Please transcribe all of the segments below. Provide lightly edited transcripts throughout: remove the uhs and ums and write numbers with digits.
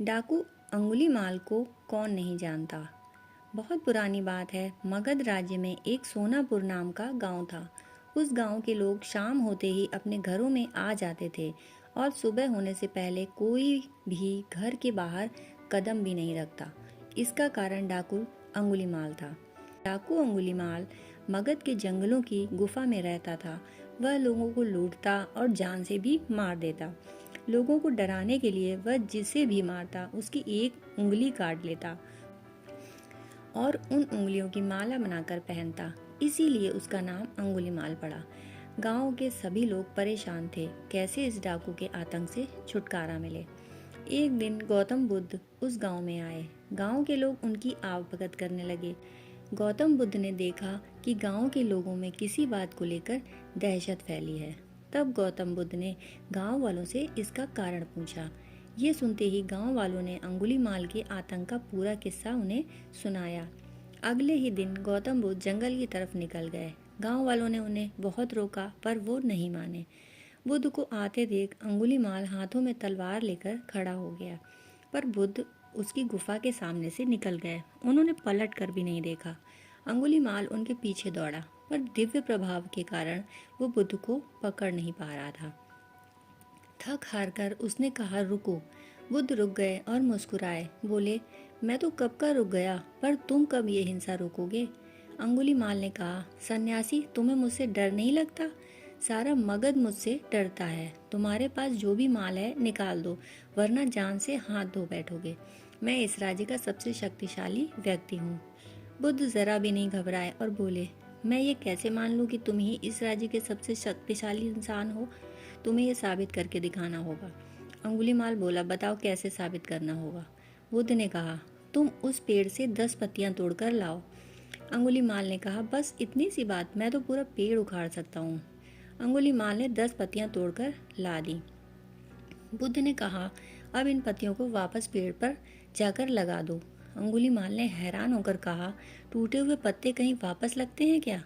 डाकू अंगुलीमाल को कौन नहीं जानता। बहुत पुरानी बात है। मगध राज्य में एक सोनापुर नाम का गांव था। उस गांव के लोग शाम होते ही अपने घरों में आ जाते थे और सुबह होने से पहले कोई भी घर के बाहर कदम भी नहीं रखता। इसका कारण डाकू अंगुलीमाल था। डाकू अंगुलीमाल मगध के जंगलों की गुफा में रहता था। वह लोगों को लूटता और जान से भी मार देता। लोगों को डराने के लिए वह जिसे भी मारता उसकी एक उंगली काट लेता और उन उंगलियों की माला बनाकर पहनता। इसीलिए उसका नाम अंगुलीमाल पड़ा। गांव के सभी लोग परेशान थे, कैसे इस डाकू के आतंक से छुटकारा मिले। एक दिन गौतम बुद्ध उस गांव में आए। गांव के लोग उनकी आवभगत करने लगे। गौतम बुद्ध ने देखा कि गांव के लोगों में किसी बात को लेकर दहशत फैली है। तब गौतम बुद्ध ने गांव वालों से इसका कारण पूछा। ये सुनते ही गांव वालों ने अंगुलीमाल के आतंक का पूरा किस्सा उन्हें सुनाया। अगले ही दिन गौतम बुद्ध जंगल की तरफ निकल गए। गांव वालों ने उन्हें बहुत रोका पर वो नहीं माने। बुद्ध को आते देख अंगुलीमाल हाथों में तलवार लेकर खड़ा हो गया, पर बुद्ध उसकी गुफा के सामने से निकल गए। उन्होंने पलट कर भी नहीं देखा। अंगुलीमाल उनके पीछे दौड़ा, पर दिव्य प्रभाव के कारण वो बुद्ध को पकड़ नहीं पा रहा था। थक हार कर उसने कहा, रुको। बुद्ध रुक गए और मुस्कुराए, बोले, मैं तो कब का रुक गया, पर तुम कब ये हिंसा रोकोगे? अंगुलीमाल ने कहा, सन्यासी, तुम्हें मुझसे डर नहीं लगता? सारा मगध मुझसे डरता है। तुम्हारे पास जो भी माल है निकाल दो, वरना जान से हाथ धो बैठोगे। मैं इस राज्य का सबसे शक्तिशाली व्यक्ति हूँ। बुद्ध जरा भी नहीं घबराए और बोले, मैं ये कैसे मान लूँ कि तुम ही इस राज्य के सबसे शक्तिशाली इंसान हो? तुम्हें ये साबित करके दिखाना होगा। अंगुलीमाल बोला, बताओ कैसे साबित करना होगा? बुद्ध ने कहा, तुम उस पेड़ से 10 पत्तियां तोड़कर लाओ। अंगुलीमाल ने कहा, बस इतनी सी बात, मैं तो पूरा पेड़ उखाड़ सकता हूँ। अंगुलीमाल ने 10 पत्तियां तोड़कर ला दी। बुद्ध ने कहा, अब इन पत्तियों को वापस पेड़ पर जाकर लगा दो। अंगुलीमाल ने हैरान होकर कहा, टूटे हुए पत्ते कहीं वापस लगते हैं क्या?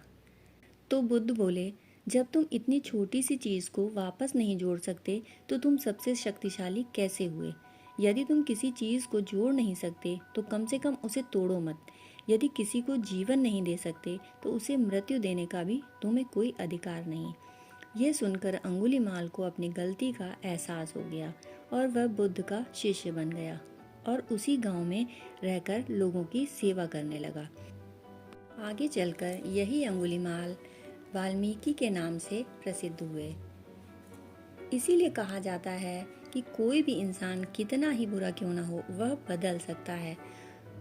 तो बुद्ध बोले, जब तुम इतनी छोटी सी चीज को वापस नहीं जोड़ सकते तो तुम सबसे शक्तिशाली कैसे हुए? यदि तुम किसी चीज को जोड़ नहीं सकते तो कम से कम उसे तोड़ो मत। यदि किसी को जीवन नहीं दे सकते तो उसे मृत्यु देने का भी तुम्हें कोई अधिकार नहीं। यह सुनकर अंगुलीमाल को अपनी गलती का एहसास हो गया और वह बुद्ध का शिष्य बन गया और उसी गांव में रहकर लोगों की सेवा करने लगा। आगे चलकर यही अंगुलीमाल वाल्मीकि के नाम से प्रसिद्ध हुए। इसीलिए कहा जाता है कि कोई भी इंसान कितना ही बुरा क्यों ना हो, वह बदल सकता है।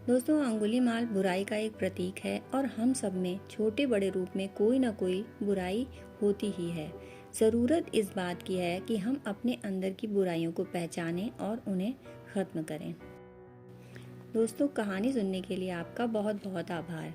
दोस्तों, अंगुलीमाल बुराई का एक प्रतीक है और हम सब में छोटे बड़े रूप में कोई ना कोई बुराई होती ही है। ज़रूरत इस बात की है कि हम अपने अंदर की बुराइयों को पहचानें और उन्हें खत्म करें। दोस्तों, कहानी सुनने के लिए आपका बहुत बहुत आभार।